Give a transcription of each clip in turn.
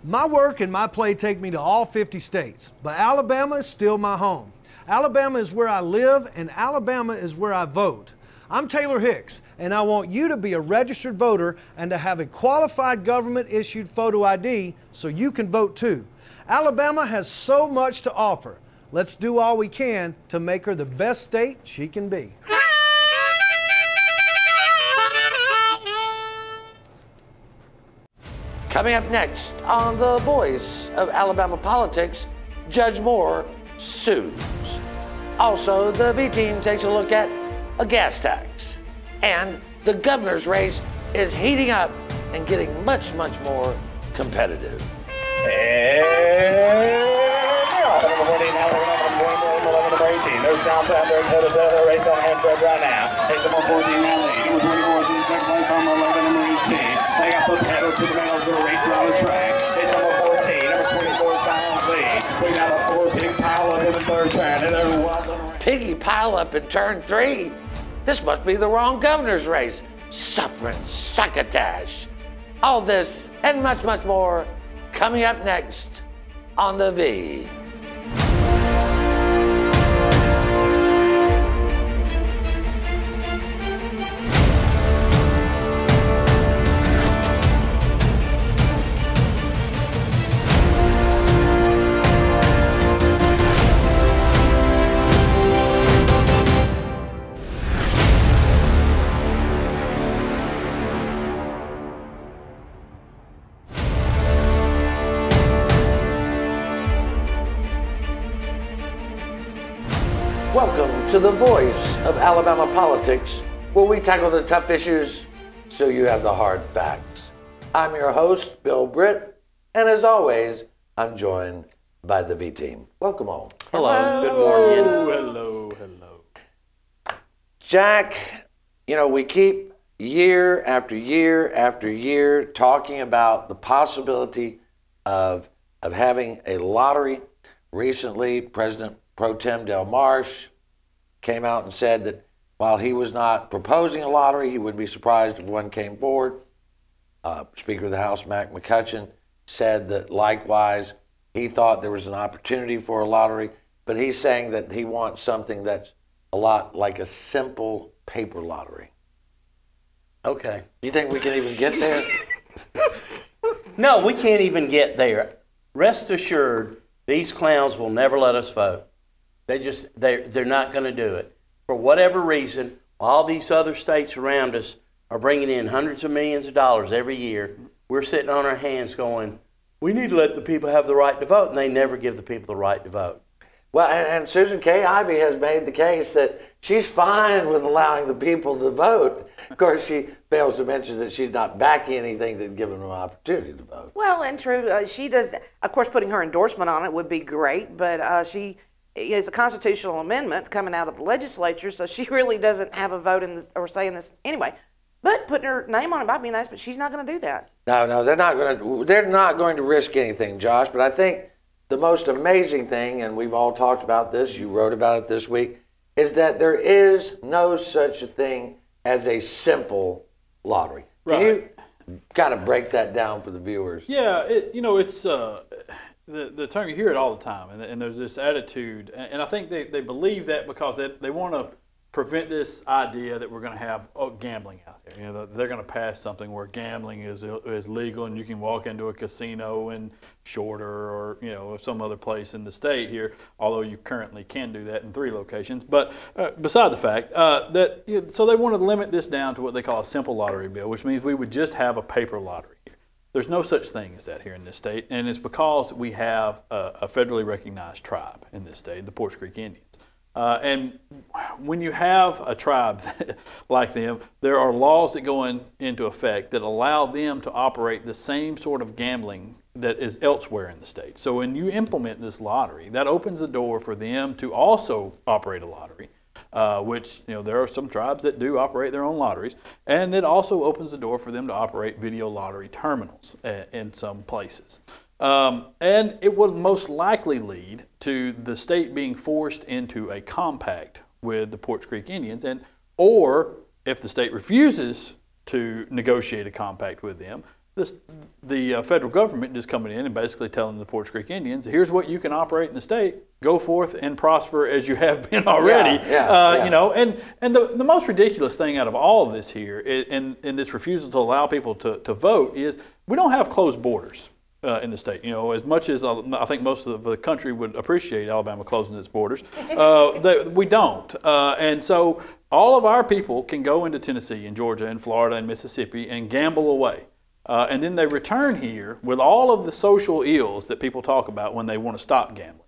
My work and my play take me to all 50 states, but Alabama is still my home. Alabama is where I live, and Alabama is where I vote. I'm Taylor Hicks, and I want you to be a registered voter and to have a qualified government-issued photo ID so you can vote too. Alabama has so much to offer. Let's do all we can to make her the best state she can be. Coming up next on The Voice of Alabama Politics, Judge Moore sues. Also, the V-Team takes a look at a gas tax. And the governor's race is heating up and getting much, much more competitive. No sound out there ahead of the race on Hanford right now. It's number 14 now lead. Number 24 is in second place from 11 number 18. They got the pedal to the metal to the race around the track. It's number 14. Number 24 is down lead. We got a 4 big pile up in the third turn. And then Piggy pile up in turn 3. This must be the wrong governor's race. Suffering succotash. All this and much, much more coming up next on The V. Welcome to The Voice of Alabama Politics, where we tackle the tough issues so you have the hard facts. I'm your host, Bill Britt, and as always, I'm joined by the V-Team. Welcome all. Hello. Good morning. Hello. Jack, you know, we keep year after year after year talking about the possibility of having a lottery. Recently, President Pro Tem Del Marsh came out and said that while he was not proposing a lottery, he wouldn't be surprised if one came forward. Speaker of the House, Mac McCutcheon, said that likewise he thought there was an opportunity for a lottery, but he's saying that he wants something that's a lot like a simple paper lottery. Okay. Do you think we can even get there? No, we can't even get there. Rest assured, these clowns will never let us vote. They're not going to do it. For whatever reason, all these other states around us are bringing in hundreds of millions of dollars every year. We're sitting on our hands going, we need to let the people have the right to vote, and they never give the people the right to vote. Well, and Susan K. Ivey has made the case that she's fine with allowing the people to vote. Of course, she fails to mention that she's not backing anything that gives them an opportunity to vote. Well, and true, she does, of course, putting her endorsement on it would be great, but it's a constitutional amendment coming out of the legislature, so she really doesn't have a vote in or say in this anyway. But putting her name on it might be nice, but she's not going to do that. No, they're not going to risk anything, Josh. But I think the most amazing thing, and we've all talked about this, you wrote about it this week, is that there is no such a thing as a simple lottery. Right. Can you kind of break that down for the viewers? Yeah, it's the term, you hear it all the time, and there's this attitude, and I think they believe that because they want to prevent this idea that we're going to have gambling out there. You know, they're going to pass something where gambling is legal, and you can walk into a casino in Shorter or some other place in the state here. Although you currently can do that in 3 locations. But beside the fact so they want to limit this down to what they call a simple lottery bill, which means we would just have a paper lottery here. There's no such thing as that here in this state, and it's because we have a federally recognized tribe in this state, the Poarch Creek Indians. And when you have a tribe like them, there are laws that go into effect that allow them to operate the same sort of gambling that is elsewhere in the state. So when you implement this lottery, that opens the door for them to also operate a lottery, which there are some tribes that do operate their own lotteries, and it also opens the door for them to operate video lottery terminals in some places. And it would most likely lead to the state being forced into a compact with the Poarch Creek Indians, or if the state refuses to negotiate a compact with them, the federal government just coming in and basically telling the Poarch Creek Indians, here's what you can operate in the state. Go forth and prosper as you have been already. You know, and the most ridiculous thing out of all of this here, in this refusal to allow people to vote, is we don't have closed borders in the state. You know, as much as I think most of the country would appreciate Alabama closing its borders, we don't. And so all of our people can go into Tennessee and Georgia and Florida and Mississippi and gamble away. And then they return here with all of the social ills that people talk about when they want to stop gambling.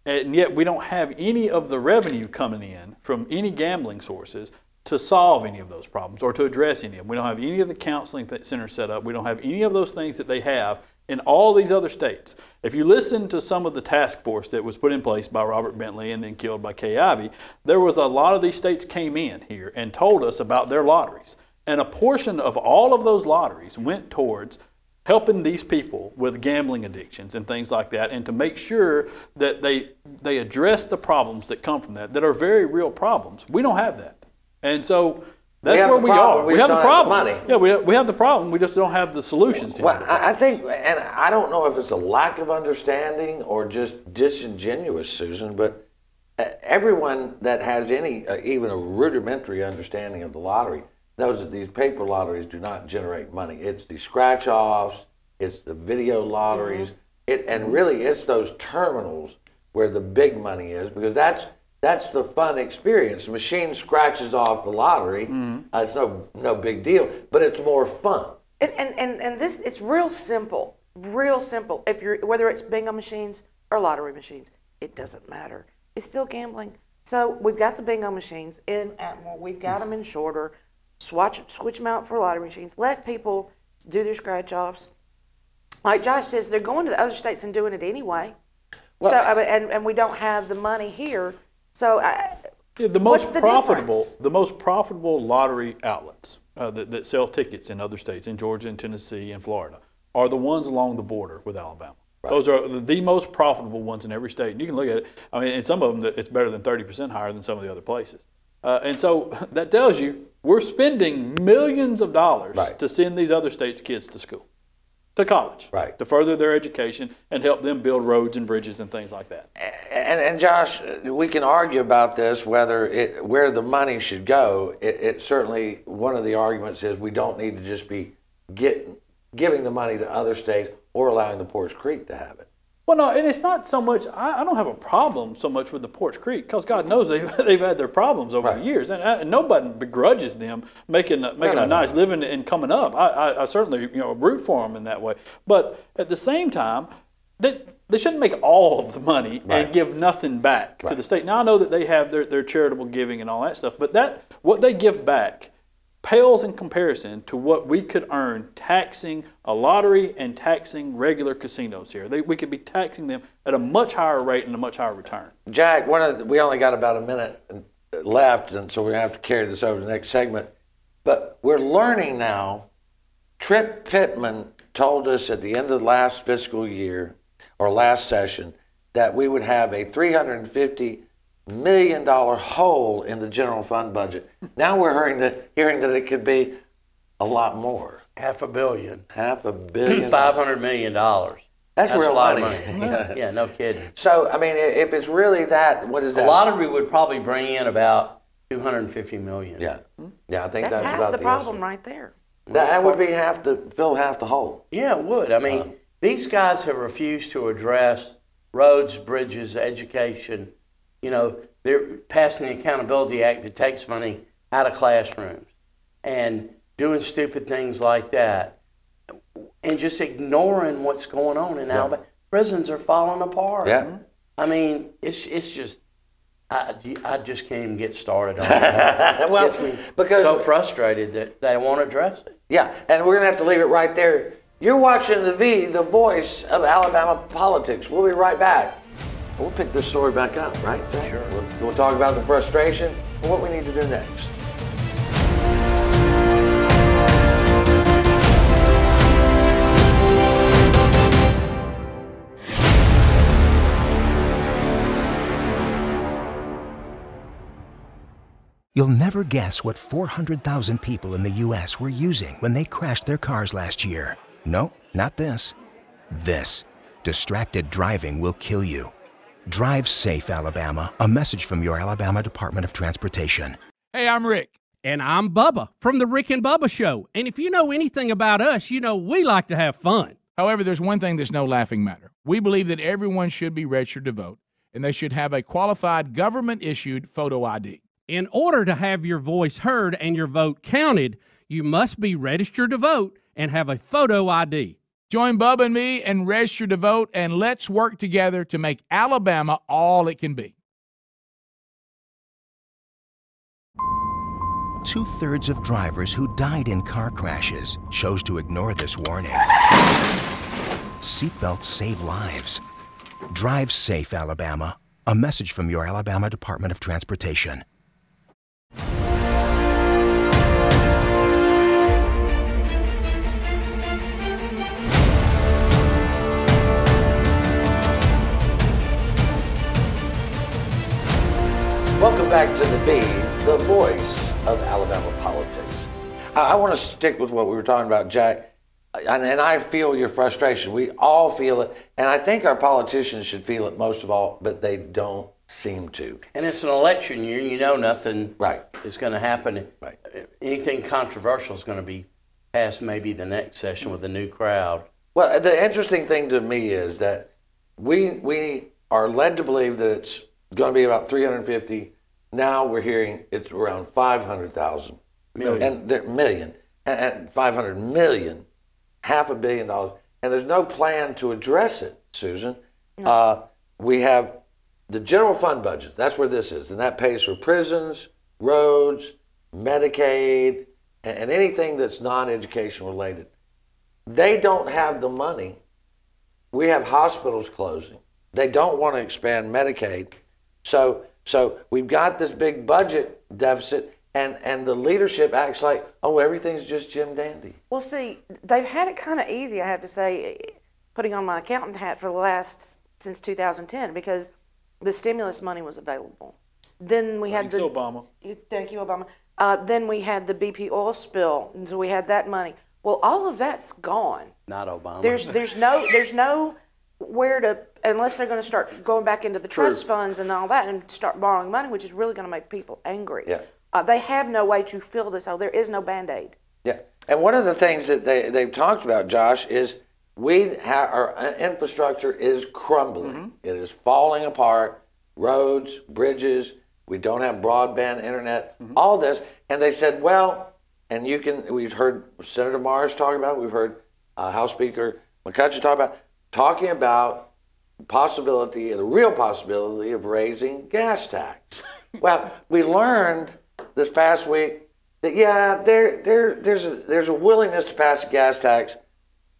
And yet we don't have any of the revenue coming in from any gambling sources to solve any of those problems or to address any of them. We don't have any of the counseling centers set up. We don't have any of those things that they have in all these other states. If you listen to some of the task force that was put in place by Robert Bentley and then killed by Kay Ivey, there was a lot of these states came in here and told us about their lotteries. And a portion of all of those lotteries went towards helping these people with gambling addictions and things like that, and to make sure that they address the problems that come from that are very real problems. We don't have that. And so that's where we are. We have the problem. Yeah, we have the problem. We just don't have the solutions to it. Well, I think, and I don't know if it's a lack of understanding or just disingenuous, Susan, but everyone that has any, even a rudimentary understanding of the lottery, knows that these paper lotteries do not generate money. It's the scratch-offs, it's the video lotteries, and really it's those terminals where the big money is, because that's the fun experience. The machine scratches off the lottery. It's no big deal, but it's more fun. And this, it's real simple, real simple. If you're, whether it's bingo machines or lottery machines, it doesn't matter. It's still gambling. So we've got the bingo machines in Atmore. We've got them in Shorter. Switch them out for lottery machines. Let people do their scratch-offs. Like Josh says, they're going to the other states and doing it anyway. Well, so and we don't have the money here. So the most profitable lottery outlets that sell tickets in other states, in Georgia and Tennessee and Florida, are the ones along the border with Alabama. Right. Those are the most profitable ones in every state. And you can look at it. I mean, in some of them, it's better than 30% higher than some of the other places. And so that tells you we're spending millions of dollars to send these other states' kids to school, to college, to further their education and help them build roads and bridges and things like that. And Josh, we can argue about this, where the money should go. It certainly, one of the arguments is we don't need to just be giving the money to other states or allowing the Poarch Creek to have it. Well, no, and it's not so much, I don't have a problem so much with the Poarch Creek, because God knows they've had their problems over the years, and nobody begrudges them making a nice living and coming up. I certainly root for them in that way. But at the same time, they shouldn't make all of the money and give nothing back to the state. Now, I know that they have their charitable giving and all that stuff, but what they give back pales in comparison to what we could earn taxing a lottery and taxing regular casinos here. We could be taxing them at a much higher rate and a much higher return. Jack, we only got about a minute left, and so we're going to have to carry this over to the next segment. But we're learning now, Trip Pittman told us at the end of the last fiscal year, or last session, that we would have a $350 million hole in the general fund budget. Now we're hearing that it could be a lot more. $500 million. $500 million. $500 million. That's real a lot money. of money. Yeah, no kidding. So, I mean, if it's really that, what is that? A lottery would probably bring in about $250 million. Yeah, I think that's half about the problem right there. That would be fill half the hole. Yeah, it would. I mean, these guys have refused to address roads, bridges, education. They're passing the Accountability Act that takes money out of classrooms and doing stupid things like that and just ignoring what's going on in Alabama. Prisons are falling apart. Yeah. I mean, it's just, I just can't even get started on it. Well, it gets me because so frustrated that they won't address it. Yeah, and we're going to have to leave it right there. You're watching the voice of Alabama politics. We'll be right back. We'll pick this story back up, right? Sure. We'll talk about the frustration and what we need to do next. You'll never guess what 400,000 people in the U.S. were using when they crashed their cars last year. No, not this. This. Distracted driving will kill you. Drive safe, Alabama. A message from your Alabama Department of Transportation. Hey, I'm Rick. And I'm Bubba from the Rick and Bubba Show. And if you know anything about us, you know we like to have fun. However, there's one thing that's no laughing matter. We believe that everyone should be registered to vote, and they should have a qualified government-issued photo ID. In order to have your voice heard and your vote counted, you must be registered to vote and have a photo ID. Join Bubba and me and register to vote, and let's work together to make Alabama all it can be. 2/3 of drivers who died in car crashes chose to ignore this warning. Seatbelts save lives. Drive safe, Alabama. A message from your Alabama Department of Transportation. Welcome back to the V, the voice of Alabama politics. I want to stick with what we were talking about, Jack, and I feel your frustration. We all feel it, and I think our politicians should feel it most of all, but they don't seem to. And it's an election year, and you know nothing Right. is going to happen. Right. Anything controversial is going to be passed maybe the next session with a new crowd. Well, the interesting thing to me is that we are led to believe that it's going to be about 350. Now we're hearing it's around 500,000 million and 500 million, $500 million, and there's no plan to address it, Susan. No. We have the general fund budget. That's where this is, and that pays for prisons, roads, Medicaid, and anything that's non-education related. They don't have the money. We have hospitals closing. They don't want to expand Medicaid. So we've got this big budget deficit, and the leadership acts like, oh, everything's just Jim Dandy. Well, see, they've had it kind of easy, I have to say, putting on my accountant hat for the last, since 2010, because the stimulus money was available. Then we had Thanks, Obama. Thank you, Obama. Then we had the BP oil spill, and so we had that money. Well, all of that's gone. Not Obama. There's no where to, unless they're going to start going back into the trust funds and all that and start borrowing money, which is really going to make people angry. Yeah. They have no way to fill this hole. There is no Band-Aid. Yeah, and one of the things that they've talked about, Josh, is our infrastructure is crumbling. Mm-hmm. It is falling apart. Roads, bridges. We don't have broadband internet. Mm-hmm. All this, and they said, well, and we've heard Senator Mars talk about it. We've heard House Speaker McCutcheon talking about the real possibility of raising gas tax. Well, we learned this past week that there's a willingness to pass a gas tax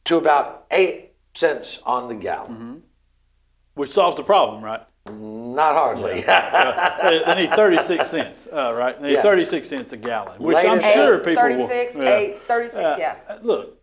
to about 8 cents on the gallon. Mm-hmm. Which solves the problem, right? Not hardly. They need 36 cents, right? They need 36 cents a gallon, which I'm Latest sure people 36, will. 36, yeah. Look,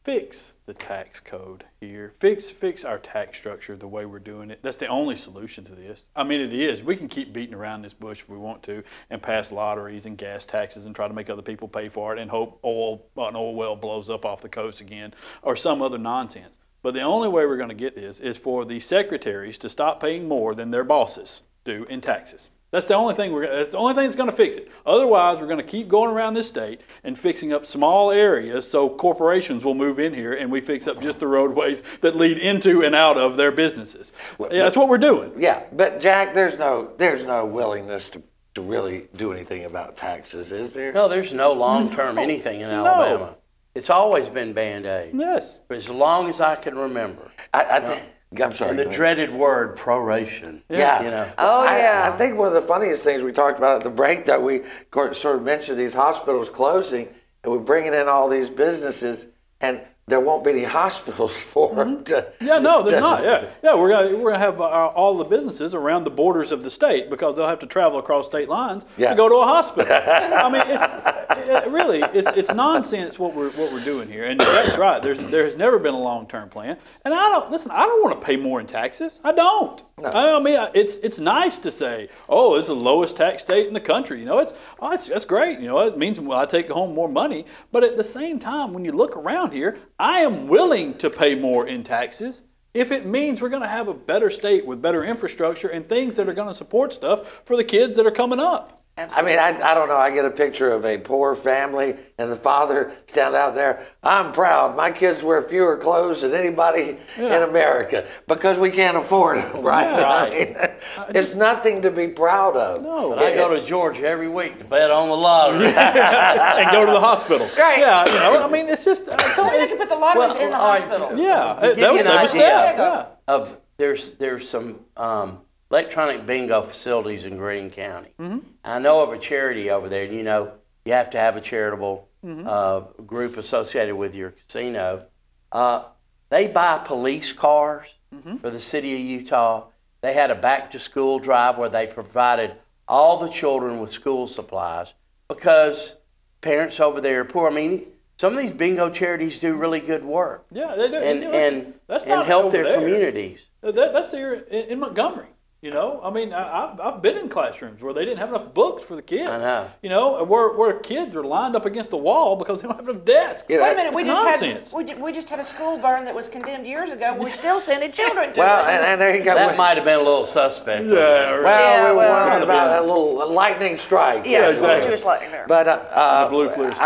fix the tax code here. Fix our tax structure the way we're doing it. That's the only solution to this. I mean, it is. We can keep beating around this bush if we want to and pass lotteries and gas taxes and try to make other people pay for it and hope an oil well blows up off the coast again or some other nonsense. But the only way we're going to get this is for the secretaries to stop paying more than their bosses do in taxes. That's the only thing that's going to fix it. Otherwise, we're going to keep going around this state and fixing up small areas so corporations will move in here and we fix up just the roadways that lead into and out of their businesses. That's what we're doing. Yeah, but Jack, there's no willingness to really do anything about taxes, is there? No, there's no long-term anything in Alabama. No. It's always been Band-Aid. Yes. For as long as I can remember. I'm sorry. And the dreaded word, proration. Yeah. You know. Oh, yeah. I think one of the funniest things we talked about at the break that we sort of mentioned these hospitals closing, and we're bringing in all these businesses, and there won't be any hospitals for them to. Yeah, no, there's not. Yeah, we're gonna have all the businesses around the borders of the state because they'll have to travel across state lines to go to a hospital. I mean, it's nonsense what we're doing here, and that's right. There has never been a long-term plan, and I don't want to pay more in taxes. I don't. No. I mean, it's nice to say, oh, it's the lowest tax state in the country. You know, that's great. You know, it means I take home more money. But at the same time, when you look around here, I am willing to pay more in taxes if it means we're going to have a better state with better infrastructure and things that are going to support stuff for the kids that are coming up. Absolutely. I mean, I don't know. I get a picture of a poor family and the father standing out there. I'm proud. My kids wear fewer clothes than anybody in America because we can't afford them, right? Yeah, I mean, it's nothing to be proud of. No, but I go to Georgia every week to bet on the lottery. And go to the hospital. Right. Yeah, you know, I mean, it's just... Maybe they could put the lotteries in the hospitals. Yeah, To give that you was an a step. idea of there's some electronic bingo facilities in Greene County. I know of a charity over there. You know, you have to have a charitable group associated with your casino. They buy police cars for the city of Utah. They had a back-to-school drive where they provided all the children with school supplies because parents over there are poor. I mean, some of these bingo charities do really good work. Yeah, they do. And that's not help over their there. Communities. That's here in Montgomery. You know, I mean, I've been in classrooms where they didn't have enough books for the kids. I know. You know, where kids are lined up against the wall because they don't have enough desks. Yeah, Wait a minute, we nonsense. just had a school burn that was condemned years ago. We're still sending children to Well, it. and there you go. That might have been a little suspect. Yeah, right. Well, we well, wondered about that little lightning strike. Yeah, exactly. Jewish lightning there. But the blue clear sky.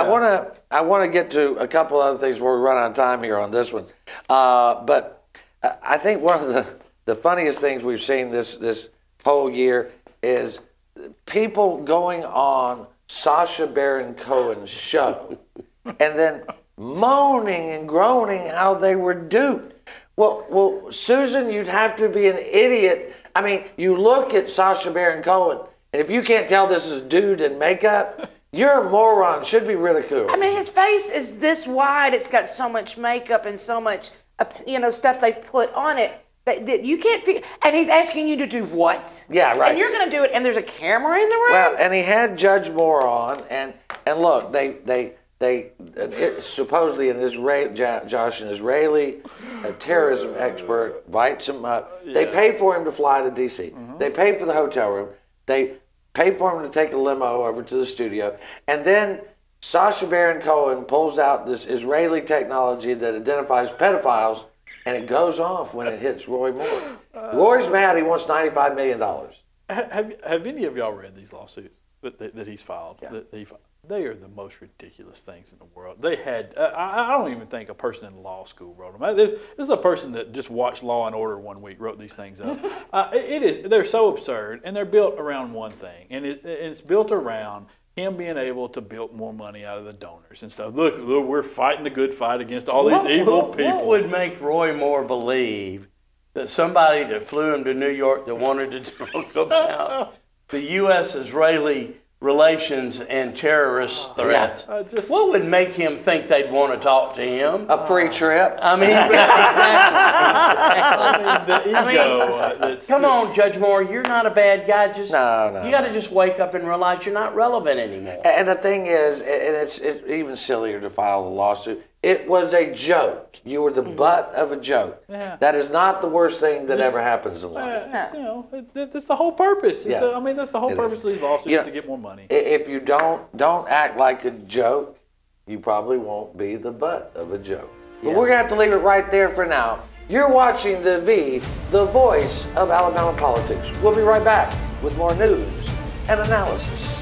I want to get to a couple other things before we run out of time here on this one. But I think one of the funniest things we've seen this whole year is people going on Sacha Baron Cohen's show and then moaning and groaning how they were duped. Well, Susan, you'd have to be an idiot. I mean, you look at Sacha Baron Cohen, and if you can't tell this is a dude in makeup, you're a moron, should be ridiculed. I mean, his face is this wide. It's got so much makeup and so much, stuff they've put on it that you can't figure. And he's asking you to do what? Yeah, right. And you're going to do it, and there's a camera in the room? Well, and he had Judge Moore on, and look, they supposedly Josh, an Israeli terrorism expert, invites him up. Yeah. They pay for him to fly to D.C. They pay for the hotel room. They pay for him to take a limo over to the studio, and then Sacha Baron Cohen pulls out this Israeli technology that identifies pedophiles, and it goes off when it hits Roy Moore. Roy's mad. He wants $95 million. Have any of y'all read these lawsuits that he's filed? Yeah. They are the most ridiculous things in the world. They had, I don't even think a person in law school wrote them. This is a person that just watched Law and Order one week, wrote these things up. They're so absurd, and they're built around one thing, and it's built around him being able to bilk more money out of the donors and stuff. Look, we're fighting the good fight against all these evil people. What would make Roy Moore believe that somebody that flew him to New York that wanted to talk about the U.S.-Israeli relations and terrorist threats? What would make him think they'd want to talk to him? A free trip. I mean, exactly. The ego. Come on, Judge Moore, you're not a bad guy. No. You got to just wake up and realize you're not relevant anymore. And the thing is, and it's even sillier to file a lawsuit, it was a joke. You were the butt of a joke. Yeah. That is not the worst thing that ever happens in life. That's the whole purpose. Yeah. That's the whole purpose of these lawsuits, to get more money. If you don't act like a joke, you probably won't be the butt of a joke. But we're going to have to leave it right there for now. You're watching the voice of Alabama politics. We'll be right back with more news and analysis.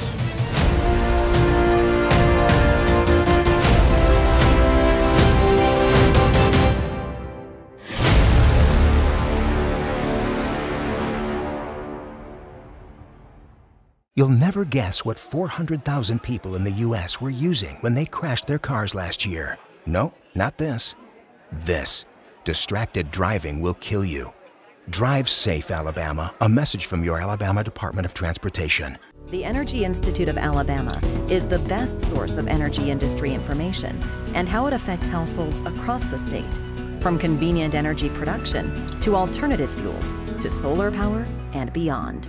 You'll never guess what 400,000 people in the U.S. were using when they crashed their cars last year. No, not this. This. Distracted driving will kill you. Drive safe, Alabama. A message from your Alabama Department of Transportation. The Energy Institute of Alabama is the best source of energy industry information and how it affects households across the state. From convenient energy production to alternative fuels to solar power and beyond.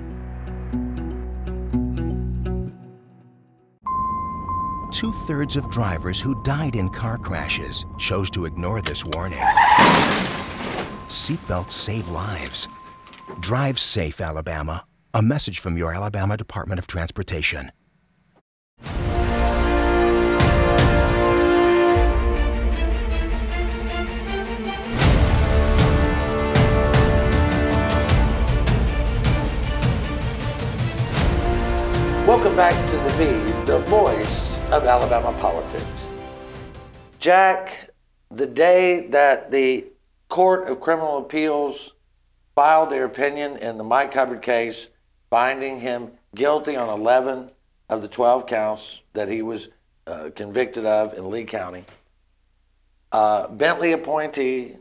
Two-thirds of drivers who died in car crashes chose to ignore this warning. Seatbelts save lives. Drive safe, Alabama. A message from your Alabama Department of Transportation. Welcome back to The V, the voice of Alabama politics. Jack, the day that the Court of Criminal Appeals filed their opinion in the Mike Hubbard case, finding him guilty on 11 of the 12 counts that he was convicted of in Lee County, Bentley appointee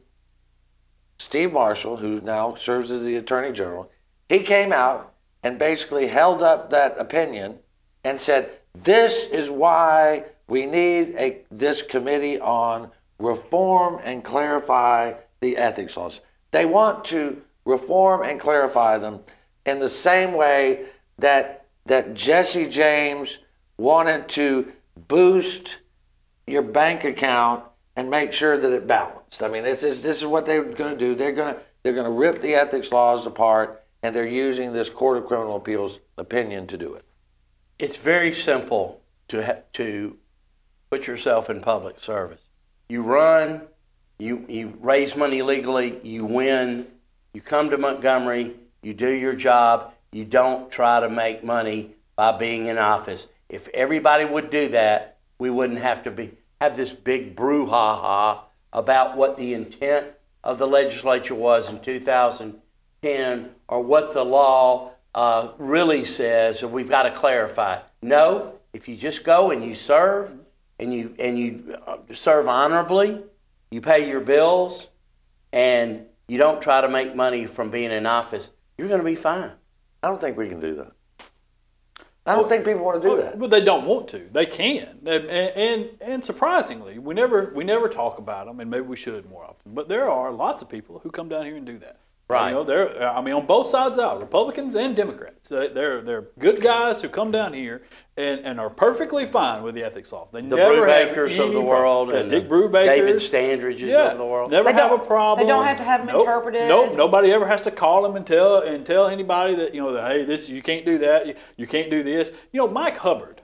Steve Marshall, who now serves as the Attorney General, he came out and basically held up that opinion and said, this is why we need this committee on reform and clarify the ethics laws. They want to reform and clarify them in the same way that Jesse James wanted to boost your bank account and make sure that it balanced. I mean, this is what they're going to do. They're going to rip the ethics laws apart, and they're using this Court of Criminal Appeals opinion to do it. It's very simple to put yourself in public service. You run, you raise money legally, you win, you come to Montgomery, you do your job, you don't try to make money by being in office. If everybody would do that, we wouldn't have to have this big brouhaha about what the intent of the legislature was in 2010 or what the law really says, and we've got to clarify. No, if you just go and you serve, and you serve honorably, you pay your bills, and you don't try to make money from being in office, you're going to be fine. I don't think we can do that. I don't think people want to do that. But they don't want to. They can, and surprisingly, we never talk about them, and maybe we should more often. But there are lots of people who come down here and do that. Right. You know, they're, I mean, on both sides out, Republicans and Democrats. They're good guys who come down here and are perfectly fine with the ethics law. They The never have Brubakers any of the world, problem. and Dick Brubakers, David Standridges of the world. Never have a problem. They don't have to have them interpreted. Nope. Nobody ever has to call them and tell anybody that, you know, that, hey, this, you can't do that. You can't do this. You know, Mike Hubbard,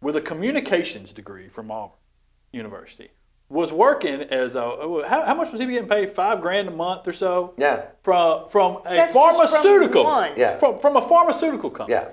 with a communications degree from Auburn University, was working as a, how much was he getting paid? $5,000 a month or so? Yeah. From a That's pharmaceutical. just from one. Yeah. From a pharmaceutical company. Yeah.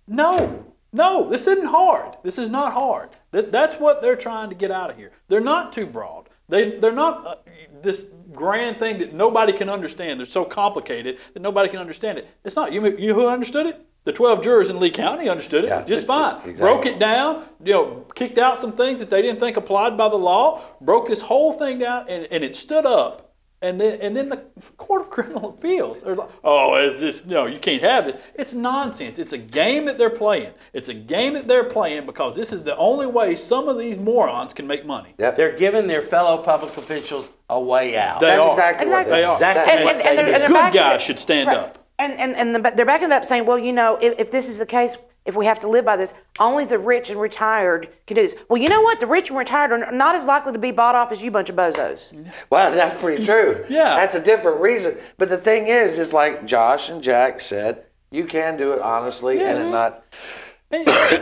No, this isn't hard. This is not hard. That's what they're trying to get out of here. They're not too broad. They're not this grand thing that nobody can understand. They're so complicated that nobody can understand it. It's not. You know who understood it? The 12 jurors in Lee County understood it just fine. Exactly. Broke it down, you know, kicked out some things that they didn't think applied by the law, broke this whole thing down, and it stood up. And then the Court of Criminal Appeals are like, oh, it's just, no, you can't have it. It's nonsense. It's a game that they're playing. It's a game that they're playing because this is the only way some of these morons can make money. Yep. They're giving their fellow public officials a way out. They are. Exactly what Exactly. they are. Exactly. And The they're good backing guys it- should stand right. up. And they're backing it up saying, well, you know, if this is the case, if we have to live by this, only the rich and retired can do this. Well, you know what? The rich and retired are not as likely to be bought off as you bunch of bozos. Well, that's pretty true. Yeah. That's a different reason. But the thing is like Josh and Jack said, you can do it honestly and it not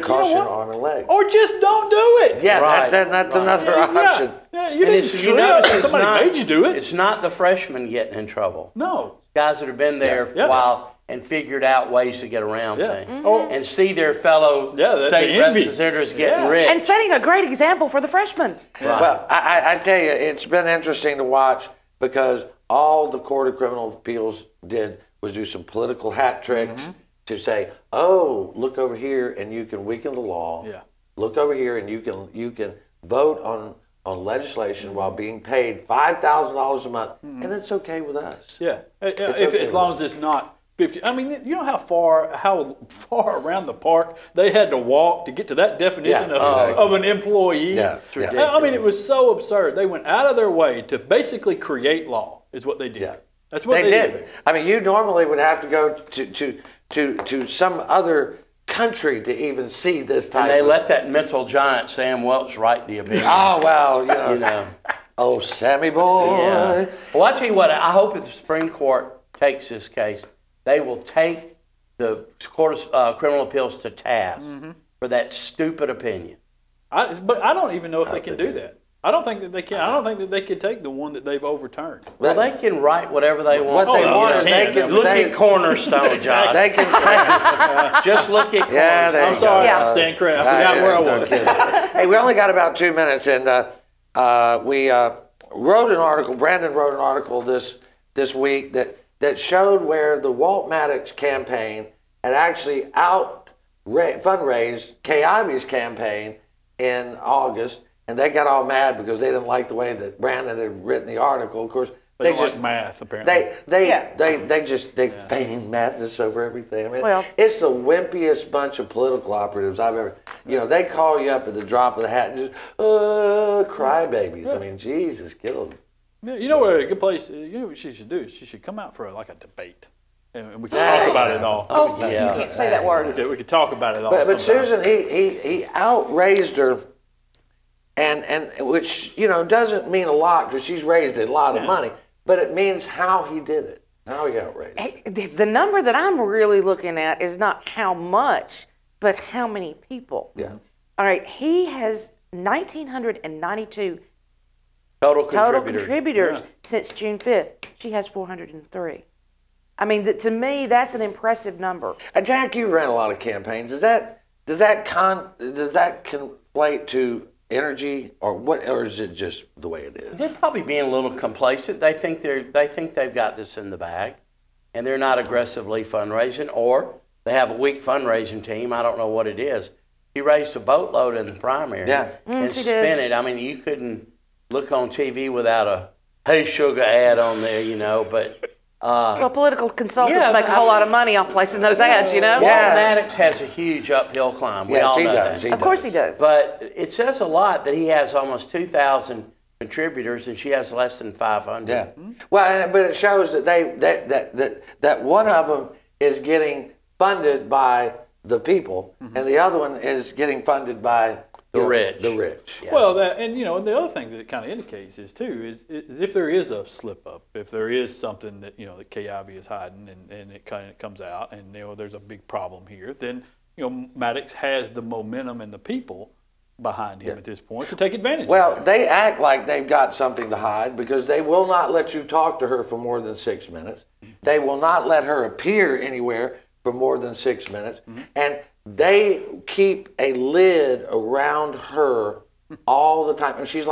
cost you an arm and a leg. Or just don't do it. Yeah, Right. that's another option. Yeah, you And didn't it's- trip. notice it's Somebody not- made you do it. It's not the freshmen getting in trouble. No. Guys that have been there for Yeah. a while and figured out ways to get around Yeah. things. Oh. And see their fellow Yeah, state the envy. representatives getting Yeah. rich. And setting a great example for the freshmen. Right. Well, I tell you, it's been interesting to watch because all the Court of Criminal Appeals did was do some political hat tricks to say, oh, look over here and you can weaken the law. Yeah. Look over here and you can vote on legislation while being paid $5,000 a month, and it's okay with us. Yeah. okay As long as it's not 50. I mean, you know how far around the park they had to walk to get to that definition Yeah, exactly. of an employee? Yeah, It's yeah. ridiculous. I mean, it was so absurd. They went out of their way to basically create law, is what they did. Yeah. That's what They they did. I mean, you normally would have to go to some other country to even see this type And they of... let that mental giant Sam Welch write the opinion. Oh, well, You know. Oh, Sammy boy. Yeah. Well, I tell you what, I hope that the Supreme Court takes this case, they will take the Court of Criminal Appeals to task for that stupid opinion. But I don't even know if they can do that. I don't think that they can. I don't think that they can take the one that they've overturned. Well, they can write whatever they want. What they want is they can look say, at Cornerstone, John. They can say, Just look at Cornerstone. I'm sorry, Stan Kraft. I forgot where I was. Hey, we only got about 2 minutes, and we wrote an article. Brandon wrote an article this week that showed where the Walt Maddox campaign had actually fundraised Kay Ivey's campaign in August. And they got all mad because they didn't like the way that Brandon had written the article. Of course, they just like math apparently. They feign madness over everything. I mean, it's the wimpiest bunch of political operatives I've ever. They call you up at the drop of the hat and just crybabies. I mean, Jesus, kill them. Yeah, you know what a good place? You know what she should do? She should come out for a debate, and we can talk about it all. Oh, you can't say that word. We could talk about it all. But Susan, he outraised her. And which, doesn't mean a lot because she's raised a lot of money, but it means how he did it, how he outraised it. The number that I'm really looking at is not how much, but how many people. Yeah. All right, he has 1,992 total contributors since June 5th. She has 403. I mean, to me, that's an impressive number. Jack, you ran a lot of campaigns. Does that conflate to energy, or what, or is it just the way it is? They're probably being a little complacent. They think they've got this in the bag, and they're not aggressively fundraising, or they have a weak fundraising team. I don't know what it is. He raised a boatload in the primary and spent it. I mean, you couldn't look on TV without a "Hey Sugar" ad on there, but. Well, political consultants make a whole lot of money off placing those ads, Walt Maddox has a huge uphill climb. We all know that. Of course he does. But it says a lot that he has almost 2,000 contributors and she has less than 500. Yeah. Well, but it shows that that one of them is getting funded by the people, and the other one is getting funded by the rich. The rich. Yeah. Well, and the other thing that it kind of indicates is if there is a slip up, if there is something that that Kay Ivey is hiding, and it kind of comes out, and there's a big problem here, then Maddox has the momentum and the people behind him at this point to take advantage. Well, they act like they've got something to hide because they will not let you talk to her for more than 6 minutes. They will not let her appear anywhere for more than 6 minutes, and they keep a lid around her all the time. And she's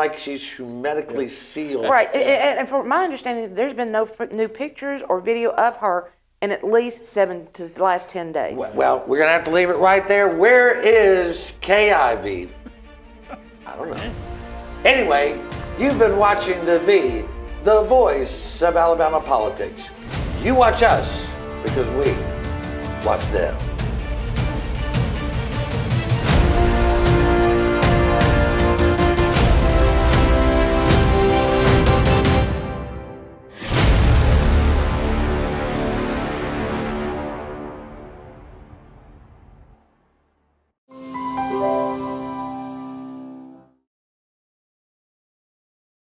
hermetically sealed. Right. And from my understanding, there's been no new pictures or video of her in at least 7 to the last 10 days. Well, we're going to have to leave it right there. Where is Kay Ivey? I don't know. Anyway, you've been watching The V, the voice of Alabama politics. You watch us because we watch them.